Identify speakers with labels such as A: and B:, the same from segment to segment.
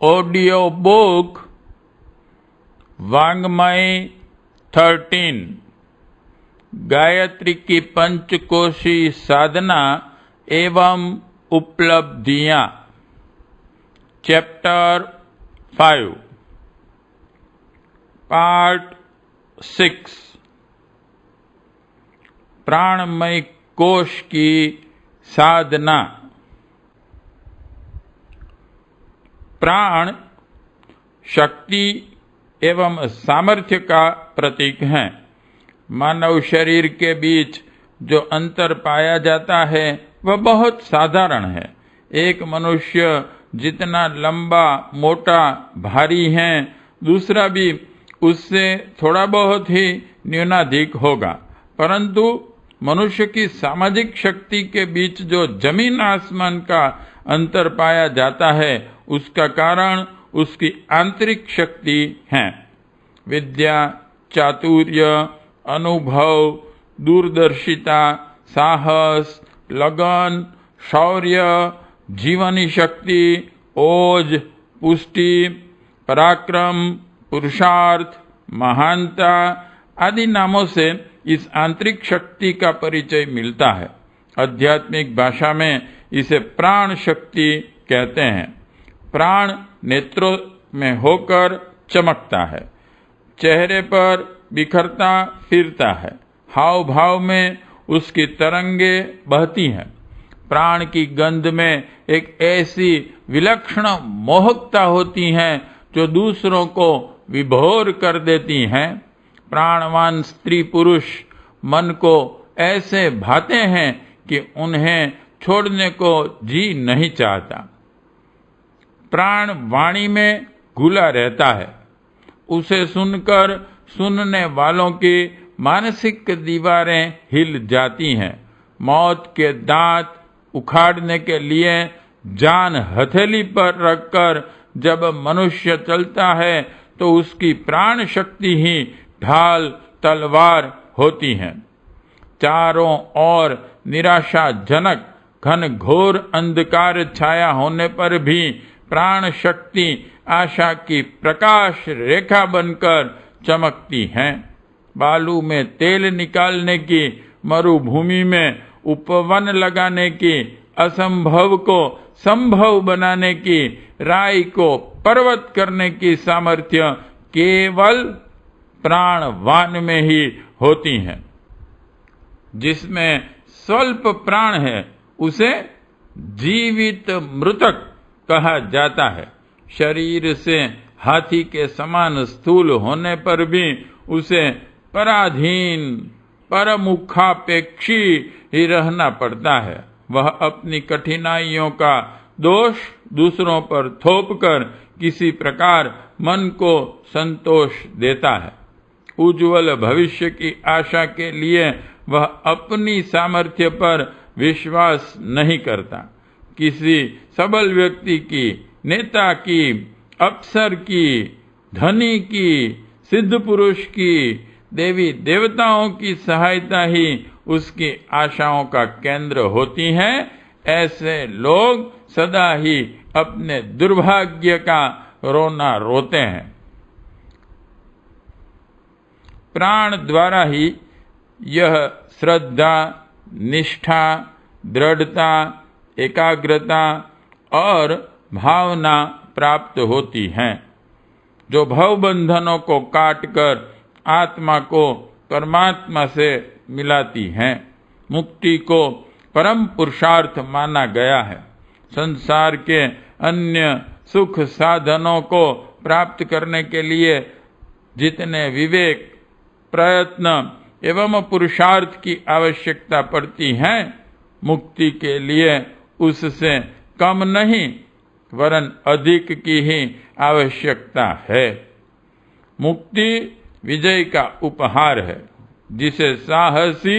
A: Audio book वांग्मय 13 Gayatri की पंचकोशी साधना एवं उपलब्धियां। चैप्टर 5 पार्ट 6 प्राणमय कोश की साधना। प्राण शक्ति एवं सामर्थ्य का प्रतीक है। मानव शरीर के बीच जो अंतर पाया जाता है वह बहुत साधारण है। एक मनुष्य जितना लंबा, मोटा, भारी है, दूसरा भी उससे थोड़ा बहुत ही न्यूनाधिक होगा, परंतु मनुष्य की सामाजिक शक्ति के बीच जो जमीन आसमान का अंतर पाया जाता है, उसका कारण उसकी आंतरिक शक्ति है। विद्या, चातुर्य, अनुभव, दूरदर्शिता, साहस, लगन, शौर्य, जीवनी शक्ति, ओज, पुष्टि, पराक्रम, पुरुषार्थ, महानता आदि नामों से इस आंतरिक शक्ति का परिचय मिलता है। आध्यात्मिक भाषा में इसे प्राण शक्ति कहते हैं। प्राण नेत्रों में होकर चमकता है, चेहरे पर बिखरता फिरता है, हाव भाव में उसकी तरंगे बहती हैं। प्राण की गंध में एक ऐसी विलक्षण मोहकता होती है जो दूसरों को विभोर कर देती हैं। प्राणवान स्त्री पुरुष मन को ऐसे भाते हैं कि उन्हें छोड़ने को जी नहीं चाहता। प्राण वाणी में घुला रहता है, उसे सुनकर सुनने वालों की मानसिक दीवारें हिल जाती हैं। मौत के दांत उखाड़ने के लिए जान हथेली पर रखकर जब मनुष्य चलता है तो उसकी प्राण शक्ति ही ढाल तलवार होती है। चारों ओर निराशाजनक घन घोर अंधकार छाया होने पर भी प्राण शक्ति आशा की प्रकाश रेखा बनकर चमकती है। बालू में तेल निकालने की, मरुभूमि में उपवन लगाने की, असंभव को संभव बनाने की, राई को पर्वत करने की सामर्थ्य केवल प्राणवान में ही होती है। जिसमें स्वल्प प्राण है उसे जीवित मृतक कहा जाता है। शरीर से हाथी के समान स्थूल होने पर भी उसे पराधीन, परमुखापेक्षी ही रहना पड़ता है। वह अपनी कठिनाइयों का दोष दूसरों पर थोपकर किसी प्रकार मन को संतोष देता है। उज्जवल भविष्य की आशा के लिए वह अपनी सामर्थ्य पर विश्वास नहीं करता। किसी सबल व्यक्ति की, नेता की, अफसर की, धनी की, सिद्ध पुरुष की, देवी देवताओं की सहायता ही उसकी आशाओं का केंद्र होती है। ऐसे लोग सदा ही अपने दुर्भाग्य का रोना रोते हैं। प्राण द्वारा ही यह श्रद्धा, निष्ठा, दृढ़ता, एकाग्रता और भावना प्राप्त होती हैं, जो भवबंधनों को काटकर आत्मा को परमात्मा से मिलाती हैं। मुक्ति को परम पुरुषार्थ माना गया है। संसार के अन्य सुख साधनों को प्राप्त करने के लिए जितने विवेक, प्रयत्न एवं पुरुषार्थ की आवश्यकता पड़ती है, मुक्ति के लिए उससे कम नहीं वरन अधिक की ही आवश्यकता है। मुक्ति विजय का उपहार है, जिसे साहसी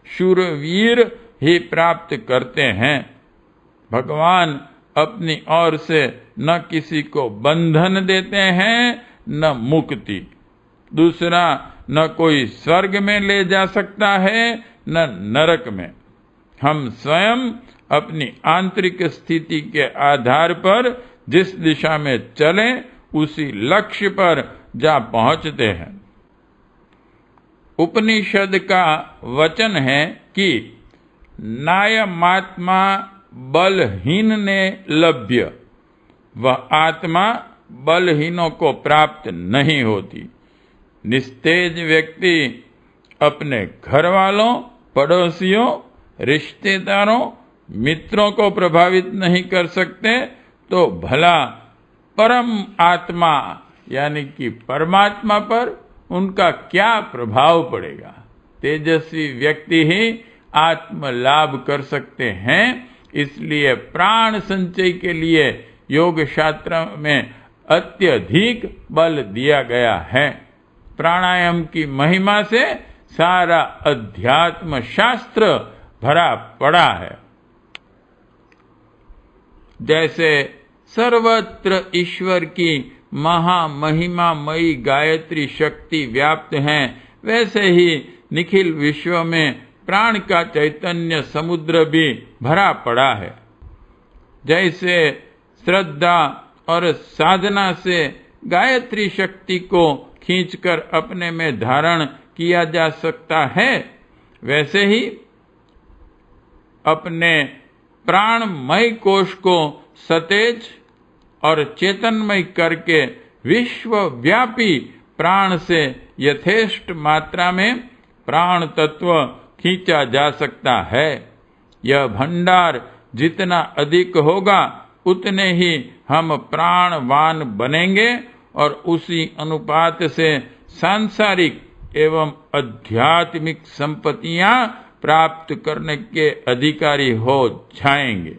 A: शूरवीर ही प्राप्त करते हैं। भगवान अपनी ओर से न किसी को बंधन देते हैं न मुक्ति। दूसरा, न कोई स्वर्ग में ले जा सकता है न नरक में। हम स्वयं अपनी आंतरिक स्थिति के आधार पर जिस दिशा में चले उसी लक्ष्य पर जा पहुंचते हैं। उपनिषद का वचन है कि नायमात्मा बलहीन ने लभ्य, वह आत्मा बलहीनों को प्राप्त नहीं होती। निस्तेज व्यक्ति अपने घर वालों, पड़ोसियों, रिश्तेदारों, मित्रों को प्रभावित नहीं कर सकते, तो भला परम आत्मा यानी कि परमात्मा पर उनका क्या प्रभाव पड़ेगा। तेजस्वी व्यक्ति ही आत्म लाभ कर सकते हैं। इसलिए प्राण संचय के लिए योग शास्त्र में अत्यधिक बल दिया गया है। प्राणायाम की महिमा से सारा अध्यात्म शास्त्र भरा पड़ा है। जैसे सर्वत्र ईश्वर की महामहिमामयी गायत्री शक्ति व्याप्त है, वैसे ही निखिल विश्व में प्राण का चैतन्य समुद्र भी भरा पड़ा है। जैसे श्रद्धा और साधना से गायत्री शक्ति को खींचकर अपने में धारण किया जा सकता है, वैसे ही अपने प्राणमय कोश को सतेज और चेतनमय करके विश्वव्यापी प्राण से यथेष्ट मात्रा में प्राण तत्व खींचा जा सकता है। यह भंडार जितना अधिक होगा उतने ही हम प्राणवान बनेंगे और उसी अनुपात से सांसारिक एवं आध्यात्मिक संपत्तियां प्राप्त करने के अधिकारी हो जाएंगे।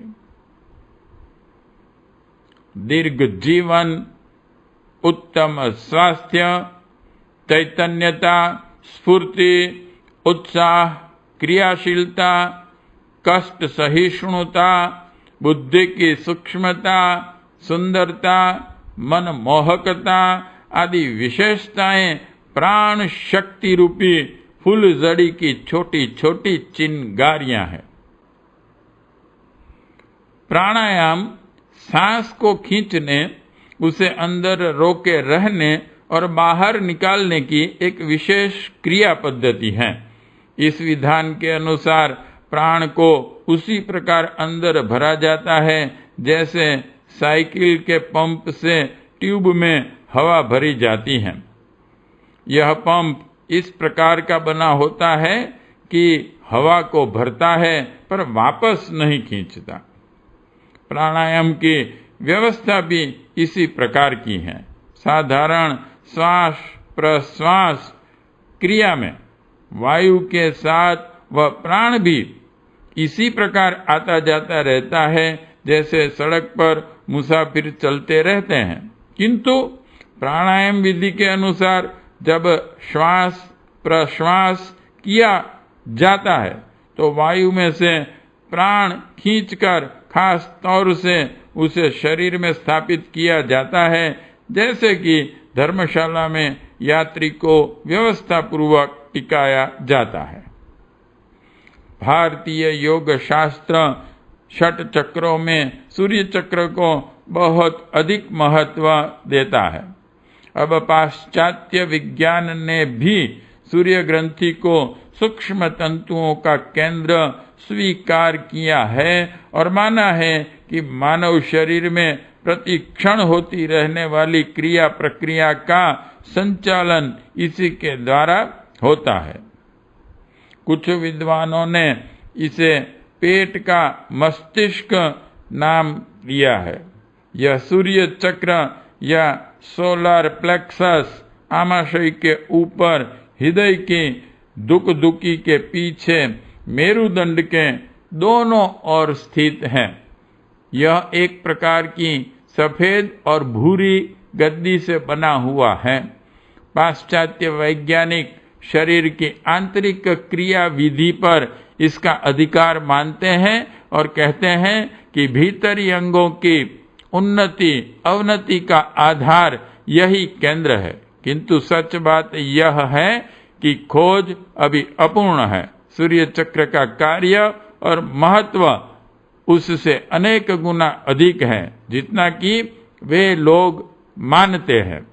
A: दीर्घ जीवन, उत्तम स्वास्थ्य, चैतन्यता, स्फूर्ति, उत्साह, क्रियाशीलता, कष्ट सहिष्णुता, बुद्धि की सूक्ष्मता, सुंदरता, मनमोहकता आदि विशेषताएं प्राण शक्ति रूपी फूलझड़ी की छोटी छोटी चिंगारियां हैं। प्राणायाम सांस को खींचने, उसे अंदर रोके रहने और बाहर निकालने की एक विशेष क्रिया पद्धति है। इस विधान के अनुसार प्राण को उसी प्रकार अंदर भरा जाता है जैसे साइकिल के पंप से ट्यूब में हवा भरी जाती है। यह पंप इस प्रकार का बना होता है कि हवा को भरता है पर वापस नहीं खींचता। प्राणायाम की व्यवस्था भी इसी प्रकार की है। साधारण श्वास प्रश्वास क्रिया में वायु के साथ वह प्राण भी इसी प्रकार आता जाता रहता है जैसे सड़क पर मुसाफिर चलते रहते हैं। किंतु प्राणायाम विधि के अनुसार जब श्वास प्रश्वास किया जाता है तो वायु में से प्राण खींचकर खास तौर से उसे शरीर में स्थापित किया जाता है, जैसे कि धर्मशाला में यात्री को व्यवस्था पूर्वक टिकाया जाता है। भारतीय योग शास्त्र षट चक्रों में सूर्य चक्र को बहुत अधिक महत्व देता है। अब पाश्चात्य विज्ञान ने भी सूर्य ग्रंथि को सूक्ष्म तंतुओं का केंद्र स्वीकार किया है और माना है कि मानव शरीर में प्रति क्षण होती रहने वाली क्रिया प्रक्रिया का संचालन इसी के द्वारा होता है। कुछ विद्वानों ने इसे पेट का मस्तिष्क नाम दिया है। यह सूर्य चक्र या सोलर प्लेक्सस आमाशय के ऊपर हृदय की दुखदुकी के पीछे मेरुदंड के दोनों ओर स्थित है। यह एक प्रकार की सफेद और भूरी गद्दी से बना हुआ है। पाश्चात्य वैज्ञानिक शरीर की आंतरिक क्रिया विधि पर इसका अधिकार मानते हैं और कहते हैं कि भीतरी अंगों की उन्नति अवनति का आधार यही केंद्र है। किंतु सच बात यह है कि खोज अभी अपूर्ण है। सूर्य चक्र का कार्य और महत्व उससे अनेक गुना अधिक है जितना कि वे लोग मानते हैं।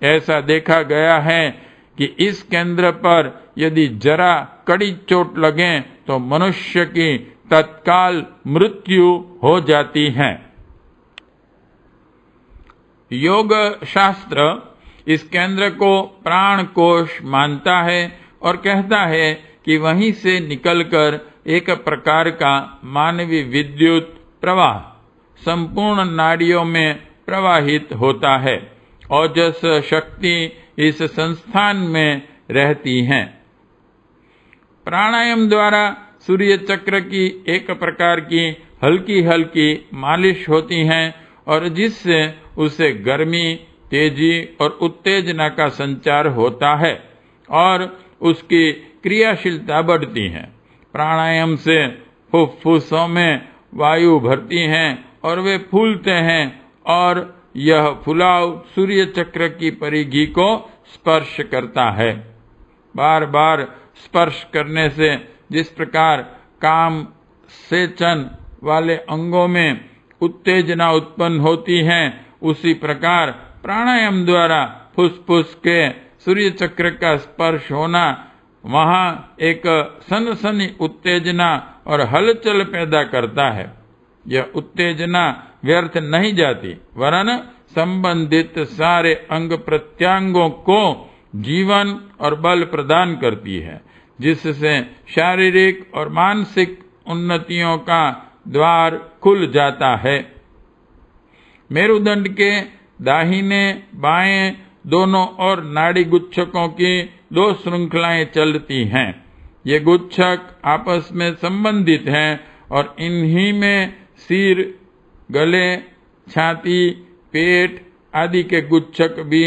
A: ऐसा देखा गया है कि इस केंद्र पर यदि जरा कड़ी चोट लगे तो मनुष्य की तत्काल मृत्यु हो जाती है। योग शास्त्र इस केंद्र को प्राण कोश मानता है और कहता है कि वहीं से निकलकर एक प्रकार का मानवीय विद्युत प्रवाह संपूर्ण नाड़ियों में प्रवाहित होता है। ओजस शक्ति इस संस्थान में रहती है। प्राणायाम द्वारा सूर्य चक्र की एक प्रकार की हल्की हल्की मालिश होती है और जिससे उसे गर्मी, तेजी और उत्तेजना का संचार होता है और उसकी क्रियाशीलता बढ़ती है। प्राणायाम से फुफ्फुसों में वायु भरती है और वे फूलते हैं और यह फुलाव सूर्य चक्र की परिधि को स्पर्श करता है। बार बार स्पर्श करने से जिस प्रकार काम सेचन वाले अंगों में उत्तेजना उत्पन्न होती है, उसी प्रकार प्राणायाम द्वारा फुसफुस के सूर्य चक्र का स्पर्श होना वहां एक सनसनी उत्तेजना और हलचल पैदा करता है। यह उत्तेजना व्यर्थ नहीं जाती, वरन संबंधित सारे अंग प्रत्यंगों को जीवन और बल प्रदान करती है, जिससे शारीरिक और मानसिक उन्नतियों का द्वार खुल जाता है। मेरुदंड के दाहिने बाएं दोनों ओर नाड़ी गुच्छकों की दो श्रृंखलाएं चलती हैं। ये गुच्छक आपस में संबंधित हैं और इन्हीं में सिर, गले, छाती, पेट आदि के गुच्छक भी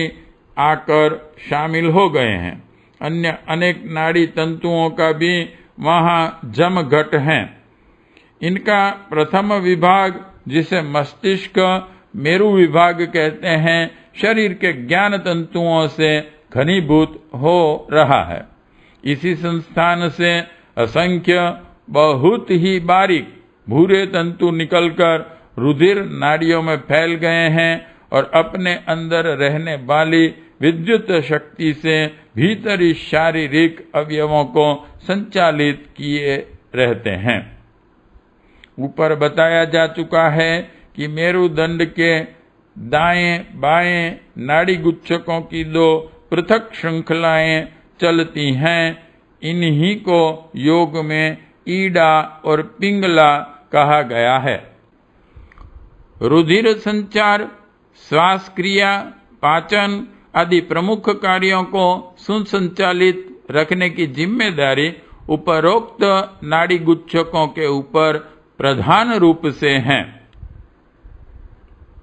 A: आकर शामिल हो गए हैं। अन्य अनेक नाड़ी तंतुओं का भी वहां जमघट है। इनका प्रथम विभाग, जिसे मस्तिष्क मेरु विभाग कहते हैं, शरीर के ज्ञान तंतुओं से घनीभूत हो रहा है। इसी संस्थान से असंख्य बहुत ही बारीक भूरे तंतु निकलकर रुधिर नाड़ियों में फैल गए हैं और अपने अंदर रहने वाली विद्युत शक्ति से भीतरी शारीरिक अवयवों को संचालित किए रहते हैं। ऊपर बताया जा चुका है कि मेरुदंड के दाएं बाएं नाड़ी गुच्छकों की दो पृथक श्रृंखलाएं चलती हैं। इन्हीं को योग में ईडा और पिंगला कहा गया है। रुधिर संचार, श्वास क्रिया, पाचन आदि प्रमुख कार्यों को सुसंचालित रखने की जिम्मेदारी उपरोक्त नाड़ी गुच्छकों के ऊपर प्रधान रूप से है।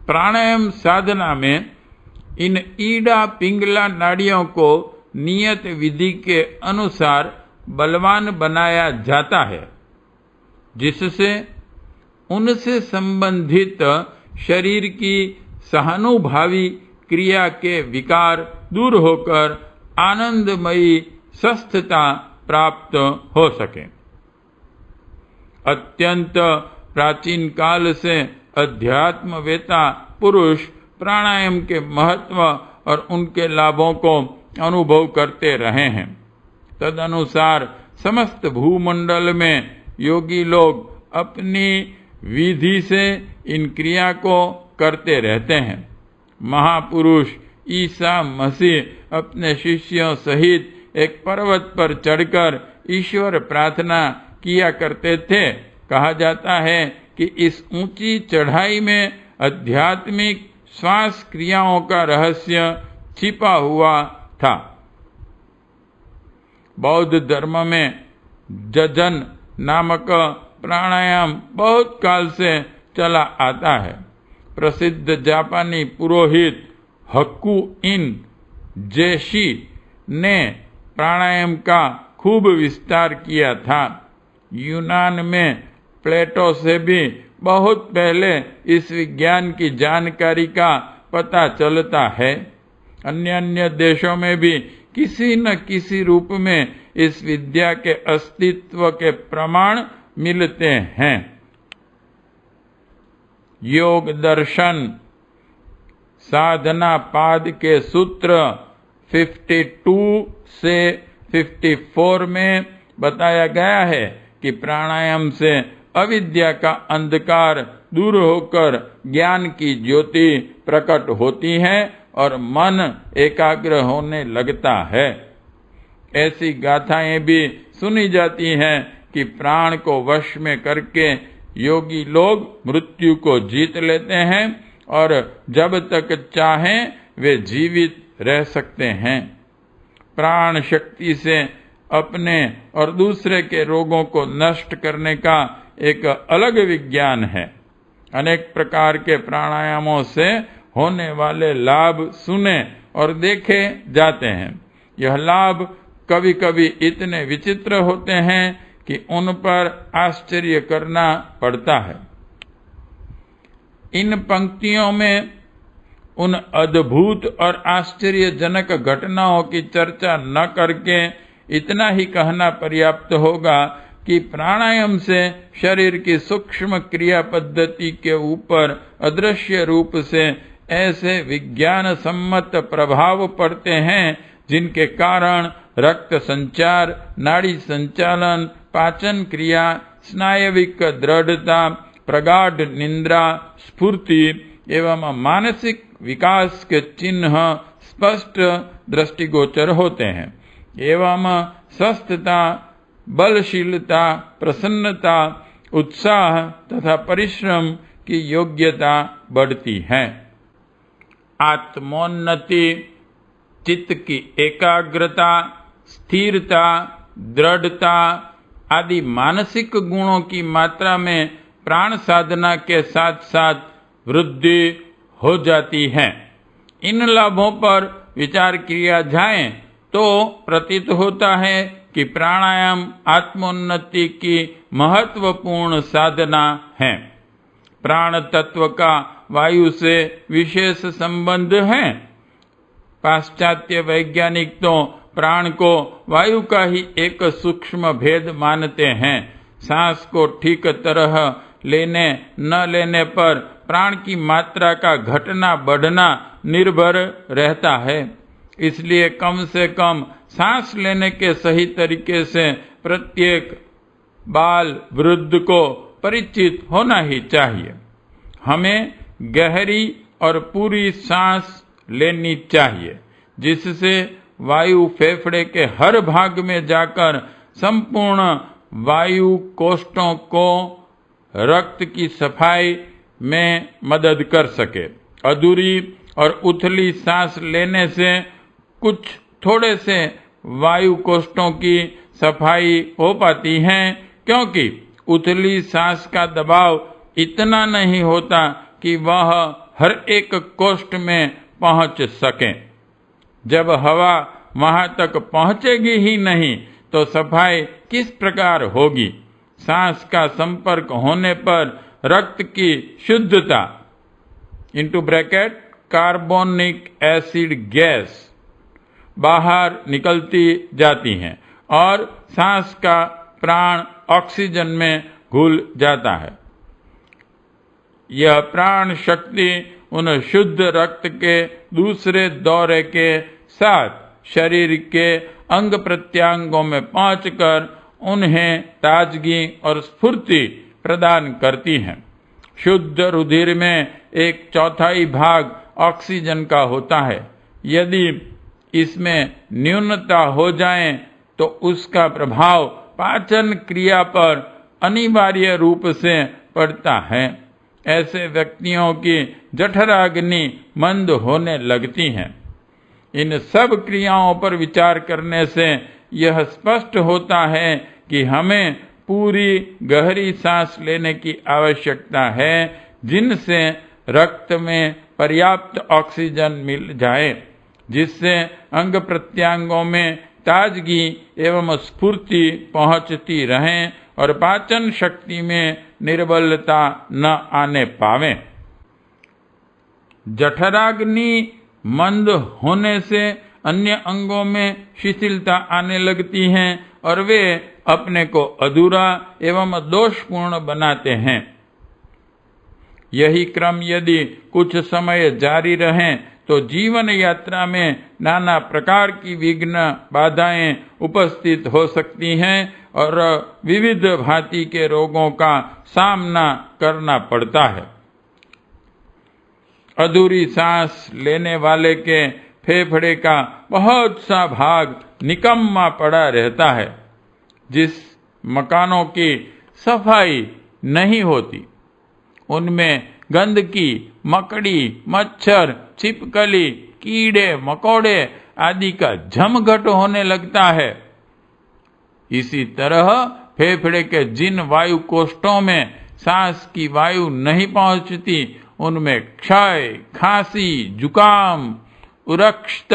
A: प्राणायाम साधना में इन ईडा पिंगला नाड़ियों को नियत विधि के अनुसार बलवान बनाया जाता है, जिससे उनसे संबंधित शरीर की सहानुभावी क्रिया के विकार दूर होकर आनंदमयी स्वस्थता प्राप्त हो सके। अत्यंत प्राचीन काल से अध्यात्मवेता पुरुष प्राणायाम के महत्व और उनके लाभों को अनुभव करते रहे हैं। तदनुसार समस्त भूमंडल में योगी लोग अपनी विधि से इन क्रिया को करते रहते हैं। महापुरुष ईसा मसीह अपने शिष्यों सहित एक पर्वत पर चढ़कर ईश्वर प्रार्थना किया करते थे। कहा जाता है कि इस ऊंची चढ़ाई में आध्यात्मिक श्वास क्रियाओं का रहस्य छिपा हुआ था। बौद्ध धर्म में जजन नामक प्राणायाम बहुत काल से चला आता है। प्रसिद्ध जापानी पुरोहित हक्कू इन जेशी ने प्राणायाम का खूब विस्तार किया था। यूनान में प्लेटो से भी बहुत पहले इस विज्ञान की जानकारी का पता चलता है। अन्य देशों में भी किसी न किसी रूप में इस विद्या के अस्तित्व के प्रमाण मिलते हैं। योग दर्शन साधना पाद के सूत्र 52 से 54 में बताया गया है कि प्राणायाम से अविद्या का अंधकार दूर होकर ज्ञान की ज्योति प्रकट होती है और मन एकाग्र होने लगता है। ऐसी गाथाएं भी सुनी जाती हैं कि प्राण को वश में करके योगी लोग मृत्यु को जीत लेते हैं और जब तक चाहें वे जीवित रह सकते हैं। प्राण शक्ति से अपने और दूसरे के रोगों को नष्ट करने का एक अलग विज्ञान है। अनेक प्रकार के प्राणायामों से होने वाले लाभ सुने और देखे जाते हैं। यह लाभ कभी कभी इतने विचित्र होते हैं कि उन पर आश्चर्य करना पड़ता है। इन पंक्तियों में उन अद्भुत और आश्चर्यजनक घटनाओं की चर्चा न करके इतना ही कहना पर्याप्त होगा कि प्राणायाम से शरीर की सूक्ष्म क्रिया पद्धति के ऊपर अदृश्य रूप से ऐसे विज्ञान सम्मत प्रभाव पड़ते हैं जिनके कारण रक्त संचार, नाड़ी संचालन, पाचन क्रिया, स्नायविक दृढ़ता, प्रगाढ़ निद्रा, स्फूर्ति एवं मानसिक विकास के चिन्ह स्पष्ट दृष्टिगोचर होते हैं एवं स्वस्थता, बलशीलता, प्रसन्नता, उत्साह तथा परिश्रम की योग्यता बढ़ती है। आत्मोन्नति, चित्त की एकाग्रता, स्थिरता, दृढ़ता आदि मानसिक गुणों की मात्रा में प्राण साधना के साथ साथ वृद्धि हो जाती है। इन लाभों पर विचार किया जाए तो प्रतीत होता है कि प्राणायाम आत्मोन्नति की महत्वपूर्ण साधना है। प्राण तत्व का वायु से विशेष संबंध है। पाश्चात्य वैज्ञानिक तो प्राण को वायु का ही एक सूक्ष्म भेद मानते हैं। सांस को ठीक तरह लेने न लेने पर प्राण की मात्रा का घटना बढ़ना निर्भर रहता है। इसलिए कम से कम सांस लेने के सही तरीके से प्रत्येक बाल वृद्ध को परिचित होना ही चाहिए। हमें गहरी और पूरी सांस लेनी चाहिए, जिससे वायु फेफड़े के हर भाग में जाकर संपूर्ण वायु कोष्ठों को रक्त की सफाई में मदद कर सके। अधूरी और उथली सांस लेने से कुछ थोड़े से वायु कोष्ठों की सफाई हो पाती है, क्योंकि उथली सांस का दबाव इतना नहीं होता कि वह हर एक कोष्ठ में पहुंच सके। जब हवा वहां तक पहुंचेगी ही नहीं तो सफाई किस प्रकार होगी। सांस का संपर्क होने पर रक्त की शुद्धता (कार्बोनिक एसिड गैस) बाहर निकलती जाती है और सांस का प्राण ऑक्सीजन में घुल जाता है। यह प्राण शक्ति उन शुद्ध रक्त के दूसरे दौरे के साथ शरीर के अंग प्रत्यांगों में पहुंचकर उन्हें ताजगी और स्फूर्ति प्रदान करती है। शुद्ध रुधिर में 1/4 भाग ऑक्सीजन का होता है। यदि इसमें न्यूनता हो जाए तो उसका प्रभाव पाचन क्रिया पर अनिवार्य रूप से पड़ता है। ऐसे व्यक्तियों की जठराग्नि मंद होने लगती है। इन सब क्रियाओं पर विचार करने से यह स्पष्ट होता है कि हमें पूरी गहरी सांस लेने की आवश्यकता है, जिनसे रक्त में पर्याप्त ऑक्सीजन मिल जाए, जिससे अंग प्रत्यांगों में ताजगी एवं स्फूर्ति पहुंचती रहे और पाचन शक्ति में निर्बलता न आने पावे। जठराग्नि मंद होने से अन्य अंगों में शिथिलता आने लगती है और वे अपने को अधूरा एवं दोषपूर्ण बनाते हैं। यही क्रम यदि कुछ समय जारी रहे तो जीवन यात्रा में नाना प्रकार की विघ्न बाधाएं उपस्थित हो सकती हैं और विविध भांति के रोगों का सामना करना पड़ता है। अधूरी सांस लेने वाले के फेफड़े का बहुत सा भाग निकम्मा पड़ा रहता है। जिस मकानों की सफाई नहीं होती उनमें गंदगी, मकड़ी, मच्छर, छिपकली, कीड़े मकोड़े आदि का जमघट होने लगता है। इसी तरह फेफड़े के जिन वायु कोष्ठों में सांस की वायु नहीं पहुंचती उनमें क्षय, खांसी, जुकाम, उरक्त,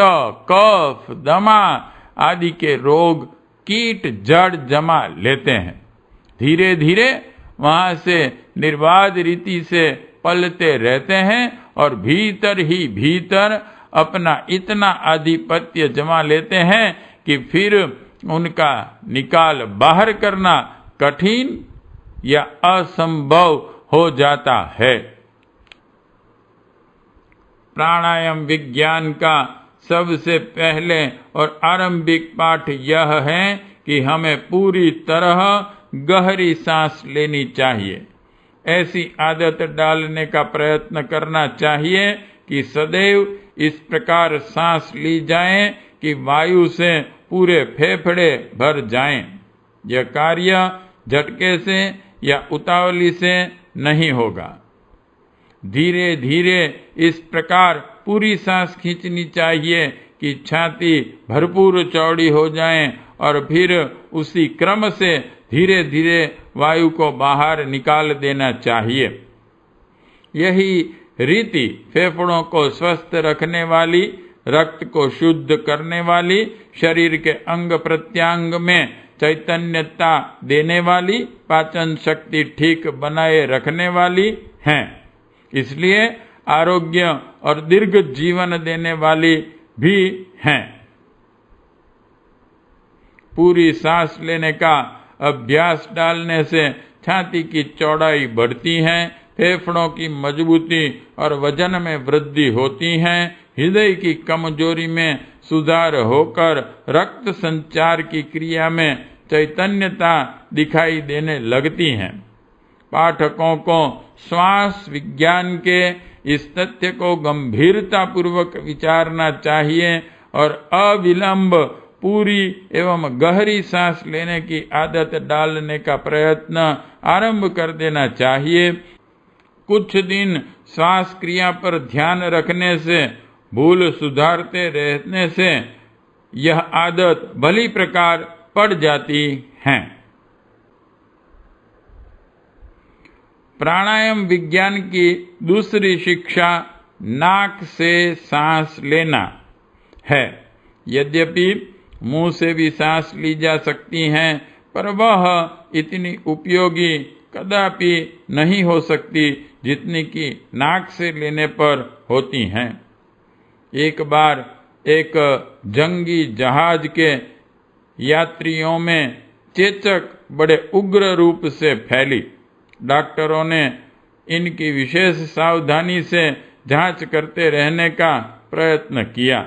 A: कफ, दमा आदि के रोग कीट जड़ जमा लेते हैं। धीरे धीरे वहां से निर्बाध रीति से पलते रहते हैं और भीतर ही भीतर अपना इतना आधिपत्य जमा लेते हैं कि फिर उनका निकाल बाहर करना कठिन या असंभव हो जाता है। प्राणायाम विज्ञान का सबसे पहले और आरंभिक पाठ यह है कि हमें पूरी तरह गहरी सांस लेनी चाहिए। ऐसी आदत डालने का प्रयत्न करना चाहिए कि सदैव इस प्रकार सांस ली जाए कि वायु से पूरे फेफड़े भर जाएं। यह कार्य झटके से या उतावली से नहीं होगा। धीरे धीरे इस प्रकार पूरी सांस खींचनी चाहिए कि छाती भरपूर चौड़ी हो जाए और फिर उसी क्रम से धीरे धीरे वायु को बाहर निकाल देना चाहिए। यही रीति फेफड़ों को स्वस्थ रखने वाली, रक्त को शुद्ध करने वाली, शरीर के अंग प्रत्यंग में चैतन्यता देने वाली, पाचन शक्ति ठीक बनाए रखने वाली है। इसलिए आरोग्य और दीर्घ जीवन देने वाली भी हैं। पूरी सांस लेने का अभ्यास डालने से छाती की चौड़ाई बढ़ती है, फेफड़ों की मजबूती और वजन में वृद्धि होती है, हृदय की कमजोरी में सुधार होकर रक्त संचार की क्रिया में चैतन्यता दिखाई देने लगती है। पाठकों को श्वास विज्ञान के इस तथ्य को गंभीरता पूर्वक विचारना चाहिए और अविलंब पूरी एवं गहरी सांस लेने की आदत डालने का प्रयत्न आरंभ कर देना चाहिए। कुछ दिन श्वास क्रिया पर ध्यान रखने से, भूल सुधारते रहने से यह आदत भली प्रकार पड़ जाती है। प्राणायाम विज्ञान की दूसरी शिक्षा नाक से सांस लेना है। यद्यपि मुंह से भी सांस ली जा सकती है, पर वह इतनी उपयोगी कदापि नहीं हो सकती जितनी कि नाक से लेने पर होती हैं। एक बार एक जंगी जहाज के यात्रियों में चेचक बड़े उग्र रूप से फैली। डॉक्टरों ने इनकी विशेष सावधानी से जांच करते रहने का प्रयत्न किया।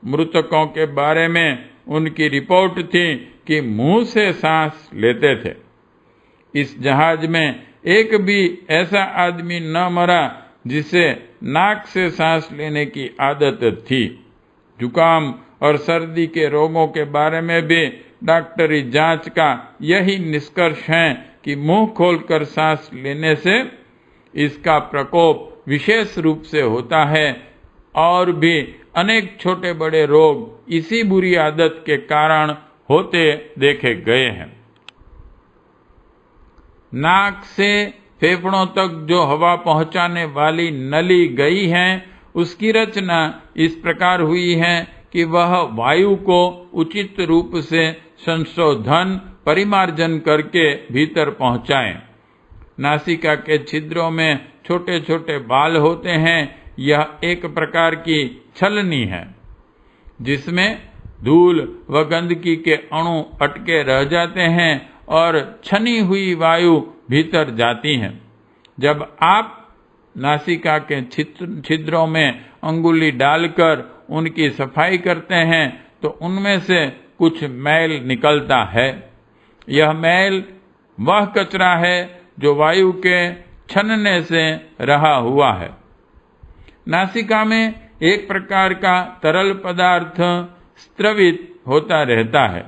A: मृतकों के बारे में उनकी रिपोर्ट थी कि मुंह से सांस लेते थे। इस जहाज में एक भी ऐसा आदमी न मरा जिसे नाक से सांस लेने की आदत थी। जुकाम और सर्दी के रोगों के बारे में भी डॉक्टरी जांच का यही निष्कर्ष है कि मुंह खोलकर सांस लेने से इसका प्रकोप विशेष रूप से होता है और भी अनेक छोटे बड़े रोग इसी बुरी आदत के कारण होते देखे गए हैं। नाक से फेफड़ों तक जो हवा पहुंचाने वाली नली गई है, उसकी रचना इस प्रकार हुई है कि वह वायु को उचित रूप से संशोधन परिमार्जन करके भीतर पहुंचाए। नासिका के छिद्रों में छोटे छोटे बाल होते हैं। यह एक प्रकार की छलनी है जिसमें धूल व गंदगी के अणु अटके रह जाते हैं और छनी हुई वायु भीतर जाती है। जब आप नासिका के छिद्रों में अंगुली डालकर उनकी सफाई करते हैं तो उनमें से कुछ मैल निकलता है। यह मैल वह कचरा है जो वायु के छनने से रहा हुआ है। नासिका में एक प्रकार का तरल पदार्थ स्रवित होता रहता है।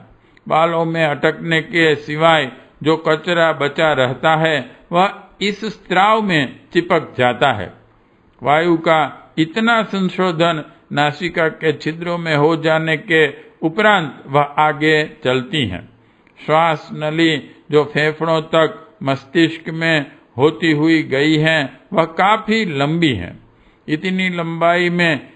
A: बालों में अटकने के सिवाय जो कचरा बचा रहता है वह इस स्राव में चिपक जाता है। वायु का इतना संशोधन नासिका के छिद्रों में हो जाने के उपरांत वह आगे चलती हैं। श्वास नली जो फेफड़ों तक मस्तिष्क में होती हुई गई है वह काफी लंबी है। इतनी लंबाई में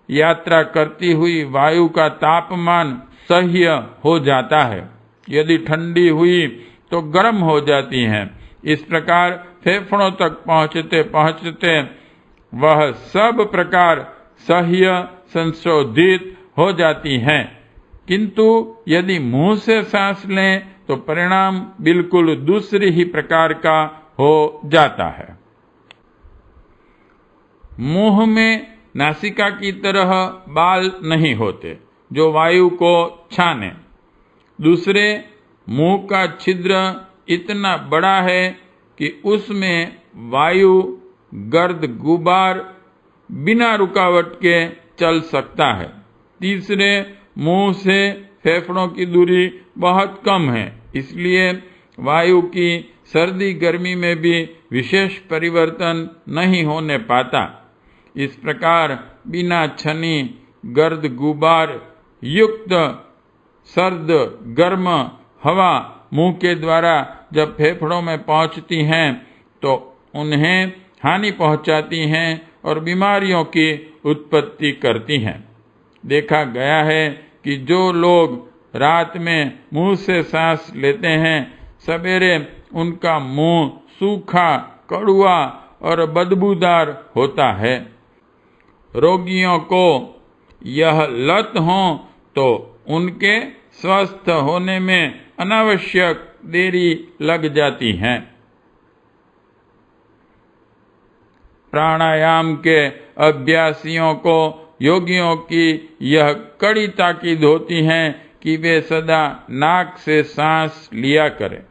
A: यात्रा करती हुई वायु का तापमान सह्य हो जाता है। यदि ठंडी हुई तो गर्म हो जाती हैं। इस प्रकार फेफड़ों तक पहुंचते पहुंचते वह सब प्रकार सह्य संशोधित हो जाती हैं। किंतु यदि मुंह से सांस लें तो परिणाम बिल्कुल दूसरी ही प्रकार का हो जाता है। मुंह में नासिका की तरह बाल नहीं होते जो वायु को छाने। दूसरे, मुंह का छिद्र इतना बड़ा है कि उसमें वायु गर्द गुबार बिना रुकावट के चल सकता है। तीसरे, मुंह से फेफड़ों की दूरी बहुत कम है, इसलिए वायु की सर्दी गर्मी में भी विशेष परिवर्तन नहीं होने पाता। इस प्रकार बिना छनी गर्द गुबार युक्त सर्द गर्म हवा मुंह के द्वारा जब फेफड़ों में पहुंचती हैं तो उन्हें हानि पहुंचाती हैं और बीमारियों की उत्पत्ति करती हैं। देखा गया है कि जो लोग रात में मुंह से सांस लेते हैं, सवेरे उनका मुंह सूखा, कड़वा और बदबूदार होता है। रोगियों को यह लत हो तो उनके स्वस्थ होने में अनावश्यक देरी लग जाती है। प्राणायाम के अभ्यासियों को योगियों की यह कड़ी ताकीद होती है कि वे सदा नाक से सांस लिया करें।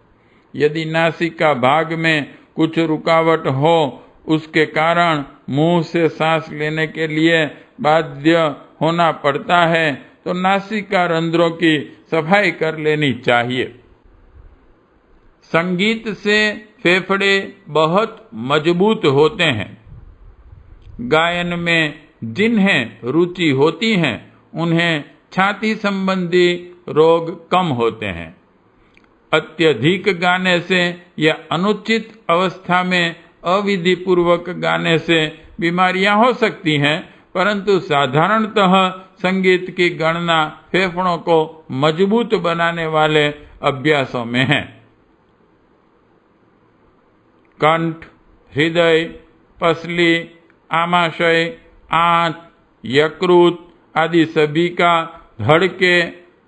A: यदि नासिका भाग में कुछ रुकावट हो, उसके कारण मुंह से सांस लेने के लिए बाध्य होना पड़ता है, तो नासिका रंध्रों की सफाई कर लेनी चाहिए। संगीत से फेफड़े बहुत मजबूत होते हैं। गायन में जिन्हें रुचि होती है उन्हें छाती संबंधी रोग कम होते हैं। अत्यधिक गाने से या अनुचित अवस्था में अविधि पूर्वक गाने से बीमारियां हो सकती हैं, परंतु साधारणतः संगीत की गणना फेफड़ों को मजबूत बनाने वाले अभ्यासों में है। कंठ, हृदय, पसली, आमाशय, आंत, यकृत आदि सभी का धड़ के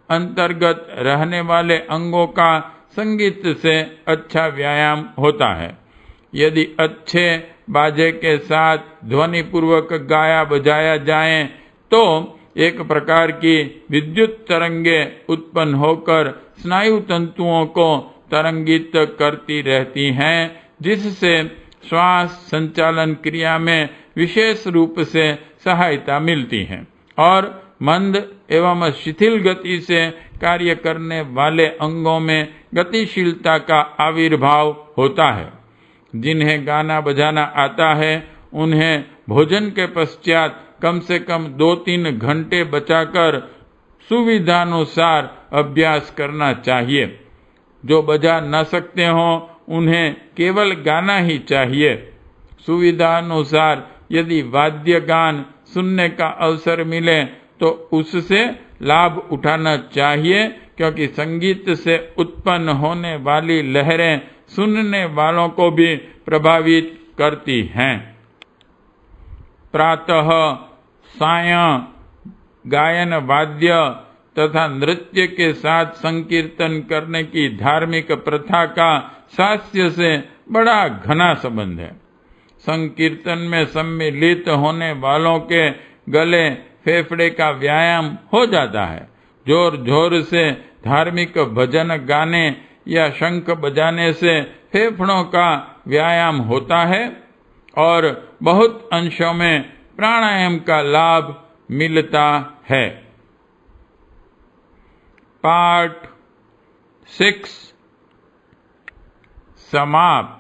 A: अंतर्गत रहने वाले अंगों का संगीत से अच्छा व्यायाम होता है। यदि अच्छे बाजे के साथ ध्वनि पूर्वक गाया बजाया जाए तो एक प्रकार की विद्युत तरंगे उत्पन्न होकर स्नायु तंतुओं को तरंगित करती रहती हैं, जिससे श्वास संचालन क्रिया में विशेष रूप से सहायता मिलती है और मंद एवं शिथिल गति से कार्य करने वाले अंगों में गतिशीलता का आविर्भाव होता है। जिन्हें गाना बजाना आता है उन्हें भोजन के पश्चात कम से कम 2-3 घंटे बचाकर सुविधानुसार अभ्यास करना चाहिए। जो बजा न सकते हों उन्हें केवल गाना ही चाहिए। सुविधानुसार यदि वाद्य गान सुनने का अवसर मिले तो उससे लाभ उठाना चाहिए, क्योंकि संगीत से उत्पन्न होने वाली लहरें सुनने वालों को भी प्रभावित करती हैं। प्रातः, सायं गायन, वाद्य तथा नृत्य के साथ संकीर्तन करने की धार्मिक प्रथा का स्वास्थ्य से बड़ा घना संबंध है। संकीर्तन में सम्मिलित होने वालों के गले फेफड़े का व्यायाम हो जाता है। जोर जोर से धार्मिक भजन गाने या शंख बजाने से फेफड़ों का व्यायाम होता है और बहुत अंशों में प्राणायाम का लाभ मिलता है। पार्ट 6 समाप्त।